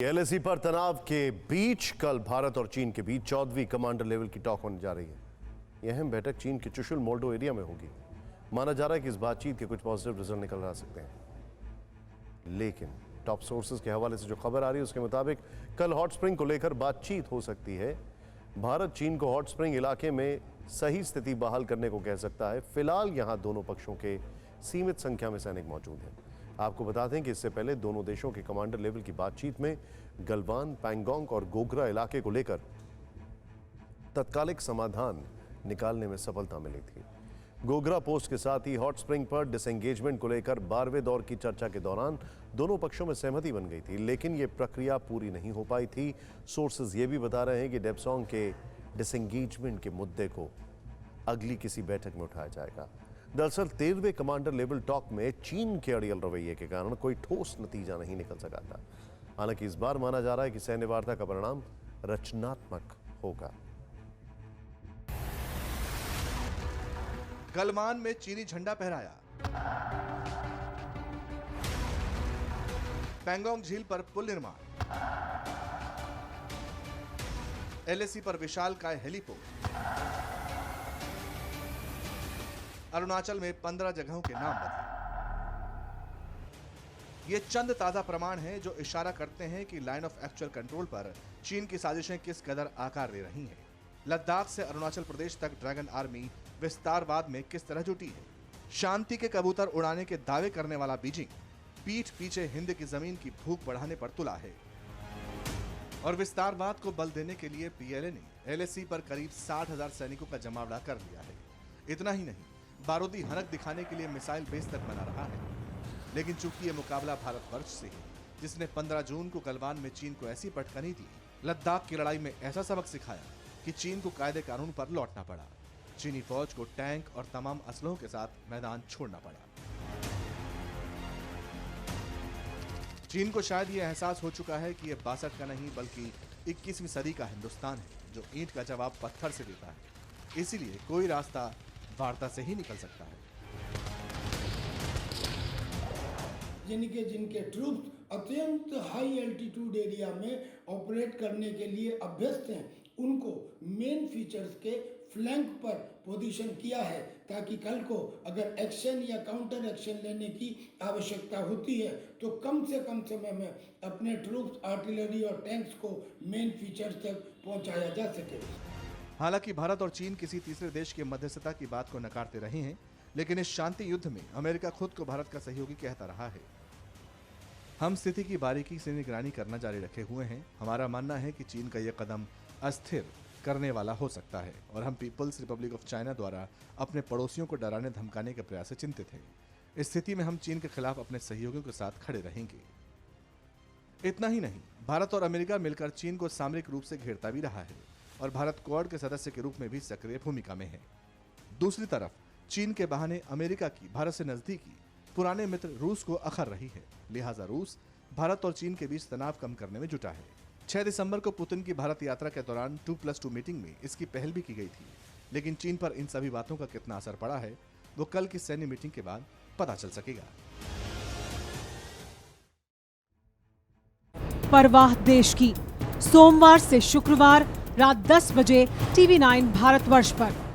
LAC पर तनाव के बीच कल भारत और चीन के बीच 14वीं कमांडर लेवल की टॉक होने जा रही है। यह अहम बैठक चीन के चुशुल मोल्डो एरिया में होगी। माना जा रहा है कि इस बातचीत के कुछ पॉजिटिव रिजल्ट निकल आ सकते हैं, लेकिन टॉप सोर्सेज के हवाले से जो खबर आ रही है उसके मुताबिक कल हॉट स्प्रिंग को लेकर बातचीत हो सकती है। भारत चीन को हॉट स्प्रिंग इलाके में सही स्थिति बहाल करने को कह सकता है। फिलहाल यहां दोनों पक्षों के सीमित संख्या में सैनिक मौजूद हैं। आपको बता दें कि इससे पहले दोनों देशों के कमांडर लेवल की बातचीत में गलवान, पैंगोंग और गोगरा इलाके को लेकर तत्कालिक समाधान निकालने में सफलता मिली थी। गोगरा पोस्ट के साथ ही हॉट स्प्रिंग पर डिसएंगेजमेंट को लेकर 12वें दौर की चर्चा के दौरान दोनों पक्षों में सहमति बन गई थी, लेकिन यह प्रक्रिया पूरी नहीं हो पाई थी। सोर्सेज ये भी बता रहे हैं कि डेप्सोंग के डिसएंगेजमेंट के मुद्दे को अगली किसी बैठक में उठाया जाएगा। दरअसल 13वें कमांडर लेवल टॉक में चीन के अड़ियल रवैये के कारण कोई ठोस नतीजा नहीं निकल सका था। हालांकि इस बार माना जा रहा है कि सैन्य वार्ता का परिणाम रचनात्मक होगा। गलवान में चीनी झंडा फहराया। पैंगोंग झील पर पुल निर्माण। एलएसी पर विशालकाय हेलीपोर्ट। अरुणाचल में 15 जगहों के नाम बदले। ये चंद ताजा प्रमाण हैं जो इशारा करते हैं कि लाइन ऑफ एक्चुअल कंट्रोल पर चीन की साजिशें किस कदर आकार ले रही हैं। लद्दाख से अरुणाचल प्रदेश तक ड्रैगन आर्मी विस्तारवाद में किस तरह जुटी है। शांति के कबूतर उड़ाने के दावे करने वाला बीजिंग पीठ पीछे हिंद की जमीन की भूख बढ़ाने पर तुला है। और विस्तारवाद को बल देने के लिए पीएलए ने एलएसी पर करीब 60,000 सैनिकों का जमावड़ा कर लिया है। इतना ही नहीं, बारूदी हनक दिखाने के लिए मिसाइल बेस तक बना रहा है। लेकिन चूंकि ये मुकाबला भारतवर्ष से है, जिसने 15 जून को गलवान में चीन को ऐसी पटखनी दी, लद्दाख की लड़ाई में ऐसा सबक सिखाया कि चीन को कायदे कानून पर लौटना पड़ा। चीनी फौज को टैंक और तमाम असलहों के साथ मैदान छोड़ना पड़ा। चीन को शायद ये एहसास हो चुका है कि ये 62 का नहीं बल्कि 21वीं सदी का हिंदुस्तान है, जो ईंट का जवाब पत्थर से देता है। इसीलिए कोई रास्ता वार्ता से ही निकल सकता है। जिनके ट्रूप्स अत्यंत हाई एल्टीट्यूड एरिया में ऑपरेट करने के लिए अभ्यस्त हैं, उनको मेन फीचर्स के फ्लैंक पर पोजीशन किया है, ताकि कल को अगर एक्शन या काउंटर एक्शन लेने की आवश्यकता होती है तो कम से कम समय में अपने ट्रूप्स, आर्टिलरी और टैंक्स को मेन फीचर्स तक पहुंचाया जा सके। हालांकि भारत और चीन किसी तीसरे देश की मध्यस्थता की बात को नकारते रहे हैं, लेकिन इस शांति युद्ध में अमेरिका खुद को भारत का सहयोगी कहता रहा है। हम स्थिति की बारीकी से निगरानी करना जारी रखे हुए हैं। हमारा मानना है कि चीन का यह कदम अस्थिर करने वाला हो सकता है और हम पीपल्स रिपब्लिक ऑफ चाइना द्वारा अपने पड़ोसियों को डराने धमकाने के प्रयास से चिंतित हैं। इस स्थिति में हम चीन के खिलाफ अपने सहयोगियों के साथ खड़े रहेंगे। इतना ही नहीं, भारत और अमेरिका मिलकर चीन को सामरिक रूप से घेरता भी रहा है और भारत क्वाड के सदस्य के रूप में भी सक्रिय भूमिका में है। दूसरी तरफ चीन के बहाने अमेरिका की भारत से नजदीकी पुराने मित्र रूस को अखर रही है। लिहाजा रूस भारत और चीन के बीच तनाव कम करने में जुटा है। 6 दिसंबर को पुतिन की भारत यात्रा के दौरान 2+2 मीटिंग में इसकी पहल भी की गई थी, लेकिन चीन पर इन सभी बातों का कितना असर पड़ा है वो कल की सैन्य मीटिंग के बाद पता चल सकेगा। परवाह देश की, सोमवार से शुक्रवार रात 10 बजे TV9 भारतवर्ष पर।